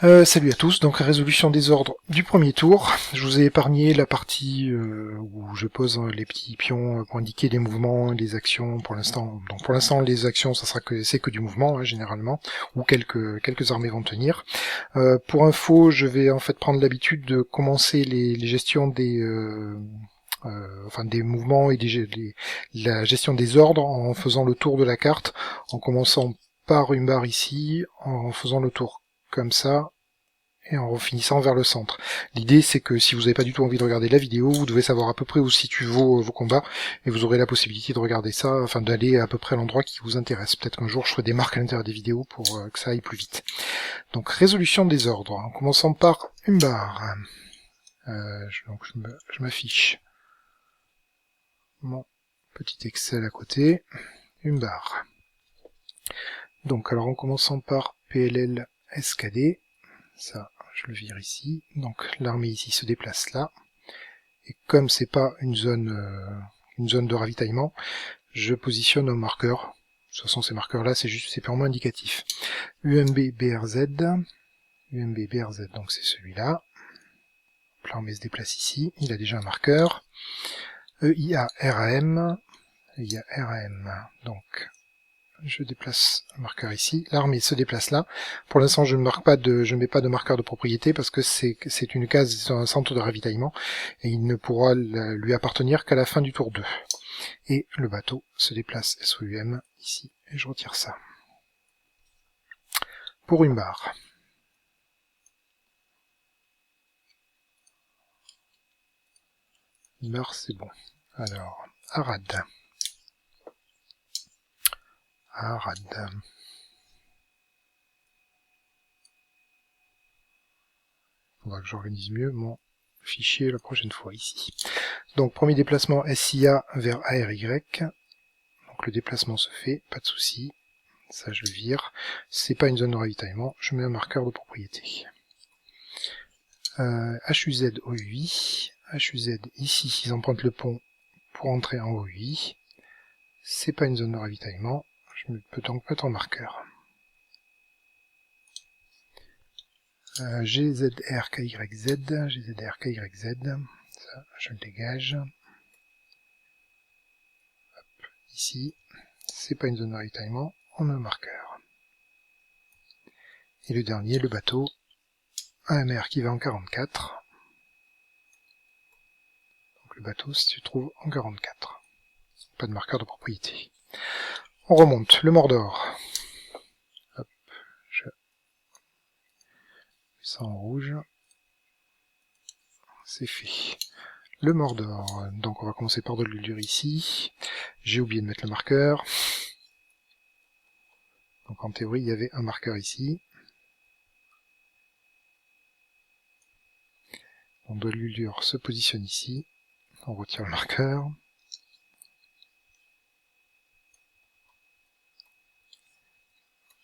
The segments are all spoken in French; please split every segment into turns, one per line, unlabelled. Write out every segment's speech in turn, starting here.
Salut à tous, donc résolution des ordres du premier tour. Je vous ai épargné la partie où je pose les petits pions pour indiquer les mouvements et les actions pour l'instant. Donc pour l'instant les actions ça sera que c'est que du mouvement hein, généralement, ou quelques armées vont tenir. Pour info, je vais en fait prendre l'habitude de commencer les gestions des enfin des mouvements et la gestion des ordres en faisant le tour de la carte, en commençant par une barre ici, en faisant le tour comme ça, et en finissant vers le centre. L'idée c'est que si vous n'avez pas du tout envie de regarder la vidéo, vous devez savoir à peu près où se situent vos combats, et vous aurez la possibilité de regarder ça, enfin d'aller à peu près à l'endroit qui vous intéresse. Peut-être qu'un jour je ferai des marques à l'intérieur des vidéos pour que ça aille plus vite. Donc résolution des ordres, en commençant par une barre. Donc je m'affiche mon petit Excel à côté, une barre. Donc alors en commençant par PLL SKD, ça je le vire ici, donc l'armée ici se déplace là, et comme c'est pas une zone de ravitaillement, je positionne un marqueur. De toute façon ces marqueurs là c'est purement indicatif. UMB BRZ, donc c'est celui-là. L'armée se déplace ici, il a déjà un marqueur. EIA RAM, donc je déplace le marqueur ici, l'armée se déplace là. Pour l'instant, je ne mets pas de marqueur de propriété parce que c'est une case, un centre de ravitaillement et il ne pourra lui appartenir qu'à la fin du tour 2. Et le bateau se déplace SOUM ici et je retire ça. Pour une barre. Une barre, c'est bon. Alors, Arad. Faudra que j'organise mieux mon fichier la prochaine fois ici. Donc premier déplacement SIA vers ARY. Donc le déplacement se fait, pas de souci. Ça je le vire. C'est pas une zone de ravitaillement, je mets un marqueur de propriété. HUZ OUI. HUZ ici, ils empruntent le pont pour entrer en OUI. C'est pas une zone de ravitaillement, je peux donc mettre en marqueur. GZRKYZ, ça je le dégage. Hop, ici, c'est pas une zone de ravitaillement, on met un marqueur. Et le dernier, le bateau, AMR qui va en 44. Donc le bateau se trouve en 44. Pas de marqueur de propriété. On remonte, le Mordor. Hop, je mets ça en rouge. C'est fait. Le Mordor, donc on va commencer par de l'Uldur ici. J'ai oublié de mettre le marqueur. Donc en théorie, il y avait un marqueur ici. Donc de l'Uldur se positionne ici. On retire le marqueur.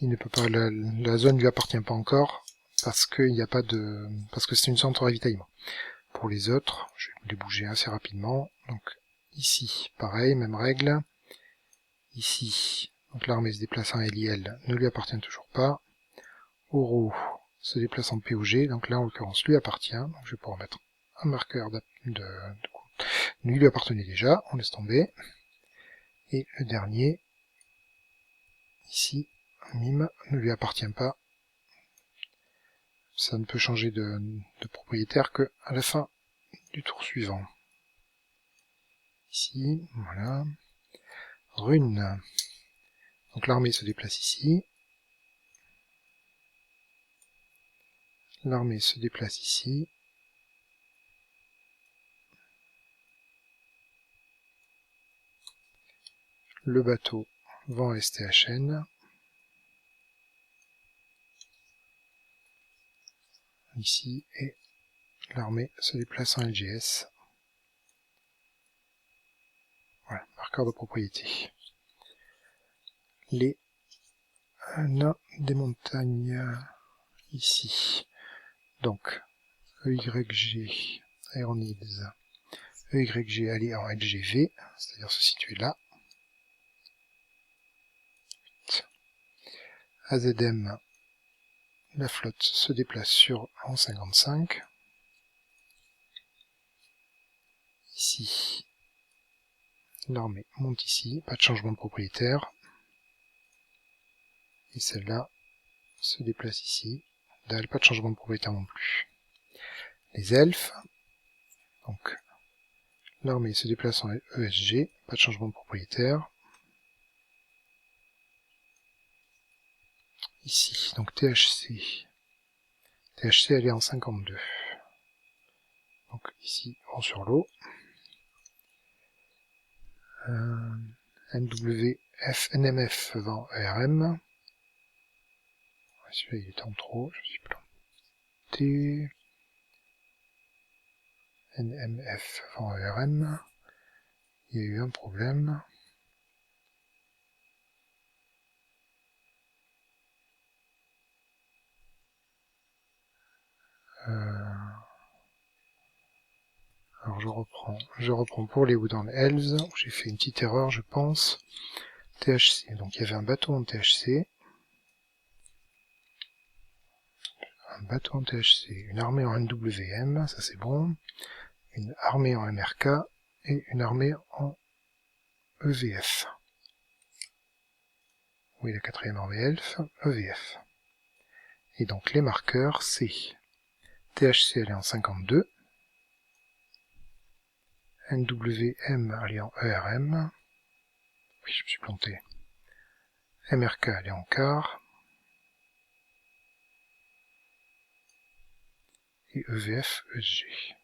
Il ne peut pas, la zone ne lui appartient pas encore parce qu'il n'y a pas de, parce que c'est une centre de ravitaillement. Pour les autres, je vais les bouger assez rapidement. Donc ici, pareil, même règle. Ici, donc l'armée se déplace en LIL, ne lui appartient toujours pas. Oro se déplace en POG, donc là en l'occurrence lui appartient. Donc je vais pouvoir mettre un marqueur lui appartenait déjà, on laisse tomber. Et le dernier, ici, mime, ne lui appartient pas. Ça ne peut changer de propriétaire que à la fin du tour suivant. Ici, voilà. Rune. Donc l'armée se déplace ici. L'armée se déplace ici. Le bateau va en STHN. Ici, et l'armée se déplace en LGS. Voilà, marqueur de propriété. Les nains des montagnes, ici. Donc, EYG, Aeronids, EYG aller en LGV, c'est-à-dire se situer là. AZM, la flotte se déplace sur en 55. Ici, l'armée monte ici, pas de changement de propriétaire. Et celle-là se déplace ici. Dalle, pas de changement de propriétaire non plus. Les elfes, donc l'armée se déplace en ESG, pas de changement de propriétaire. Ici, donc THC. THC elle est en 52. Donc ici, on sur l'eau. NWF, NMF vend ERM. Celui-là il est en trop, je suis planté. NMF vend ERM. Il y a eu un problème. Alors je reprends pour les Woodland Elves, j'ai fait une petite erreur je pense. THC, donc il y avait un bateau en THC. Un bateau en THC, une armée en NWM, ça c'est bon. Une armée en MRK et une armée en EVF. Oui, la quatrième armée elfe, EVF. Et donc les marqueurs, c'est THC elle est en 52, NWM elle est en ERM, oui je me suis planté, MRK elle est en quart, et EVF, ESG.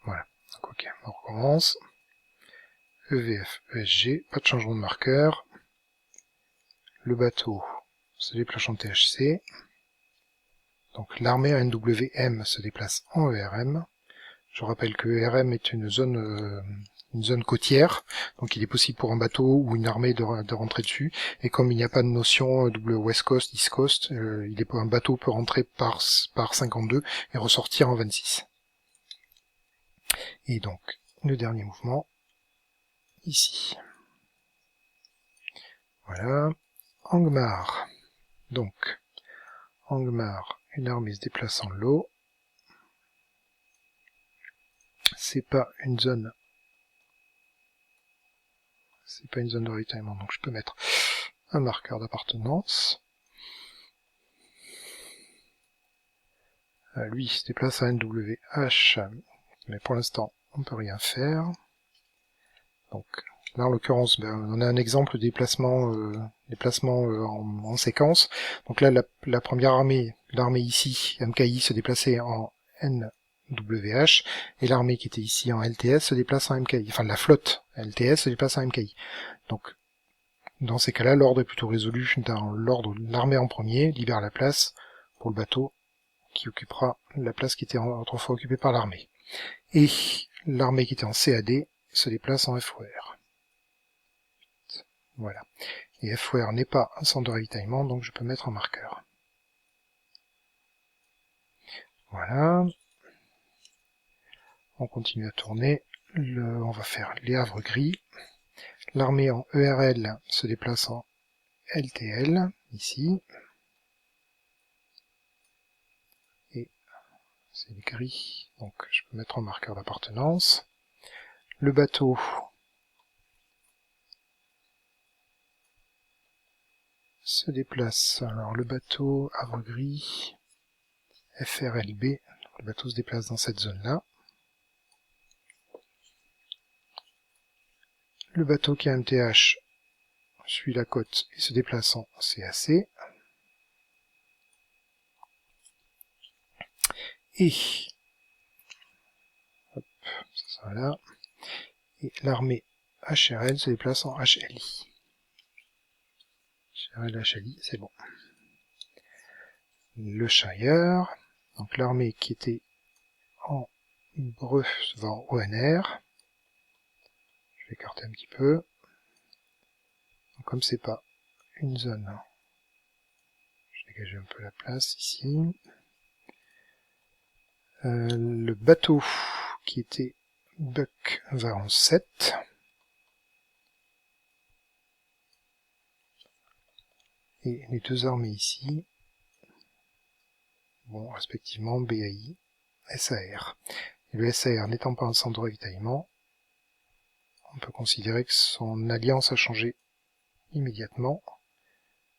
Voilà, donc ok, on recommence. EVF, ESG, pas de changement de marqueur. Le bateau se déplace en THC. Donc l'armée en NWM se déplace en ERM. Je rappelle que ERM est une zone côtière, donc il est possible pour un bateau ou une armée de rentrer dessus. Et comme il n'y a pas de notion double West Coast, East Coast, un bateau peut rentrer par 52 et ressortir en 26. Et donc le dernier mouvement ici. Voilà. Angmar. Donc Angmar, une armée se déplace en lot. C'est pas une zone de ravitaillement, donc je peux mettre un marqueur d'appartenance. Lui il se déplace à NWH, mais pour l'instant on peut rien faire. Donc là en l'occurrence on a un exemple de déplacement en séquence. Donc là la première armée, l'armée ici, MKI, se déplaçait en NWH, et l'armée qui était ici en LTS se déplace en MKI. Enfin la flotte LTS se déplace en MKI. Donc dans ces cas-là, l'ordre est plutôt résolu. Dans l'ordre, l'armée en premier libère la place pour le bateau qui occupera la place qui était autrefois occupée par l'armée. Et l'armée qui était en CAD se déplace en FOR. Voilà. Et FOR n'est pas un centre de ravitaillement, donc je peux mettre un marqueur. Voilà. On continue à tourner. On va faire les havres gris. L'armée en ERL se déplace en LTL, ici. Et c'est gris, donc je peux mettre en marqueur d'appartenance. Le bateau se déplace, alors le bateau havre gris, FRLB, le bateau se déplace dans cette zone-là. Le bateau qui a MTH suit la côte et se déplace en CAC. Et hop, ça va là. Et l'armée HRL se déplace en HLI. HRL, HLI, c'est bon. Le Shire, donc l'armée qui était en Breu va en ONR. Je vais écarter un petit peu. Donc, comme c'est pas une zone, je vais dégager un peu la place ici. Le bateau qui était Buck va en 7. Et les deux armées ici, bon, respectivement BAI, SAR. Et le SAR n'étant pas un centre de ravitaillement, on peut considérer que son alliance a changé immédiatement.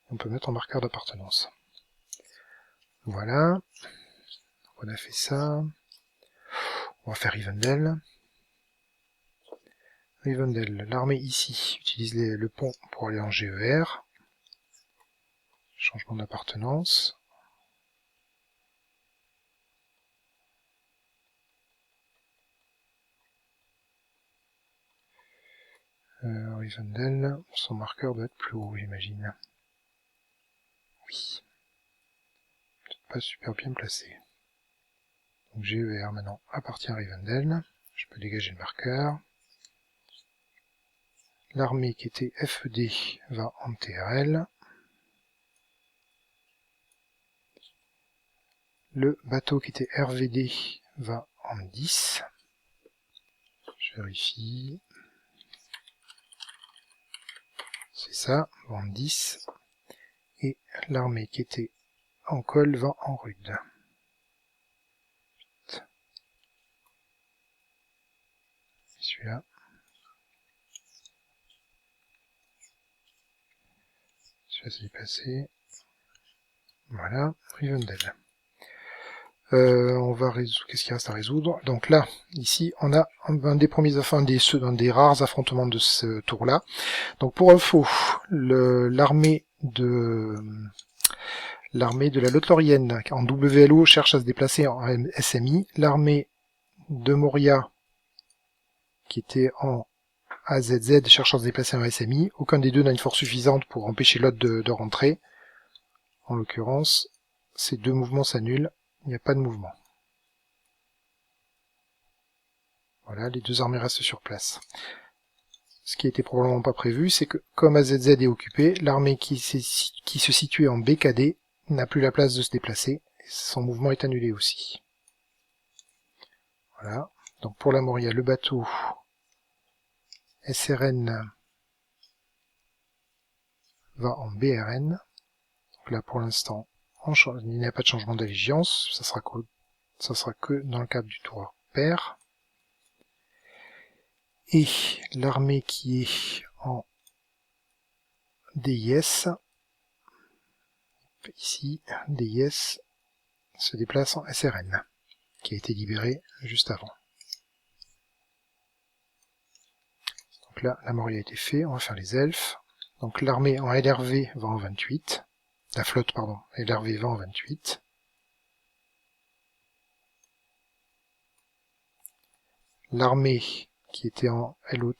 On peut mettre en marqueur d'appartenance. Voilà. On a fait ça. On va faire Rivendell. Rivendell, l'armée ici utilise le pont pour aller en GER. Changement d'appartenance. Rivendell, son marqueur doit être plus haut, j'imagine. Oui. Peut-être pas super bien placé. Donc GER maintenant appartient à Rivendell. Je peux dégager le marqueur. L'armée qui était FED va en TRL. Le bateau qui était RVD va en 10. Je vérifie. C'est ça, va en 10. Et l'armée qui était en col va en rude. Celui-là. Celui-là s'est passé. Voilà, Rivendell. On va résoudre. Qu'est-ce qu'il reste à résoudre? Donc là, ici, on a un des premiers, enfin un des rares affrontements de ce tour-là. Donc pour info, l'armée de la Lothlorienne en WLO cherche à se déplacer en SMI. L'armée de Moria, qui était en AZZ, cherche à se déplacer en SMI. Aucun des deux n'a une force suffisante pour empêcher l'autre de rentrer. En l'occurrence, ces deux mouvements s'annulent. Il n'y a pas de mouvement. Voilà, les deux armées restent sur place. Ce qui était probablement pas prévu, c'est que comme AZZ est occupé, l'armée qui se situait en BKD n'a plus la place de se déplacer. Et son mouvement est annulé aussi. Voilà. Donc pour la Moria, le bateau SRN va en BRN. Donc là pour l'instant, il n'y a pas de changement d'allégeance. Ça sera que dans le cadre du tour pair. Et l'armée qui est en DIS, ici, DIS, se déplace en SRN, qui a été libéré juste avant. Donc là, la Moria a été faite, on va faire les elfes. Donc l'armée en LRV va en 28. La flotte, pardon, LRV va en 28. L'armée qui était en LOT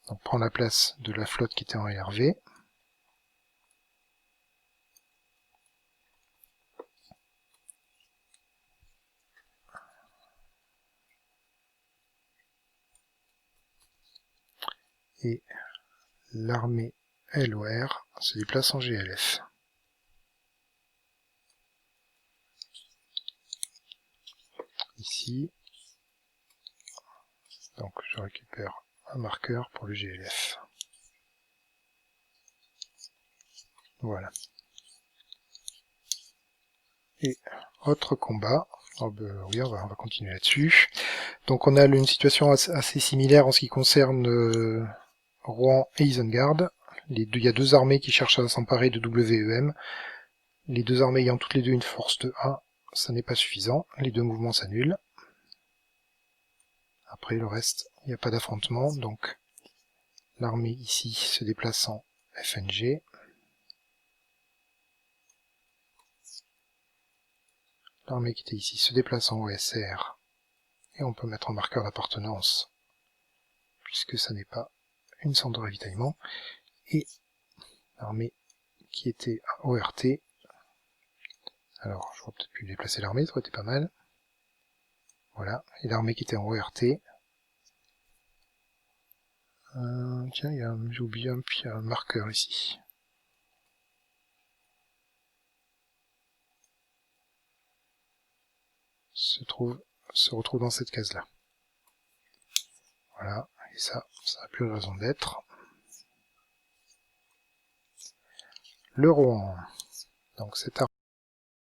donc prend la place de la flotte qui était en LRV. Et l'armée LOR se déplace en GLF. Ici, donc je récupère un marqueur pour le GLF. Voilà. Et autre combat. Oh ben, oui, on va continuer là-dessus. Donc on a une situation assez similaire en ce qui concerne Rouen et Isengard. Il y a deux armées qui cherchent à s'emparer de WEM. Les deux armées ayant toutes les deux une force de 1, ça n'est pas suffisant. Les deux mouvements s'annulent. Après le reste, il n'y a pas d'affrontement. Donc l'armée ici se déplace en FNG. L'armée qui était ici se déplace en OSR. Et on peut mettre en marqueur d'appartenance, puisque ça n'est pas une centre de ravitaillement. Et l'armée qui était à ORT. Alors, je vais peut-être plus déplacer l'armée, ça aurait été pas mal. Voilà. Et l'armée qui était en ORT. Tiens, j'ai oublié un marqueur ici. Se retrouve dans cette case-là. Voilà. Et ça n'a plus de raison d'être. le Rohan. Donc c'est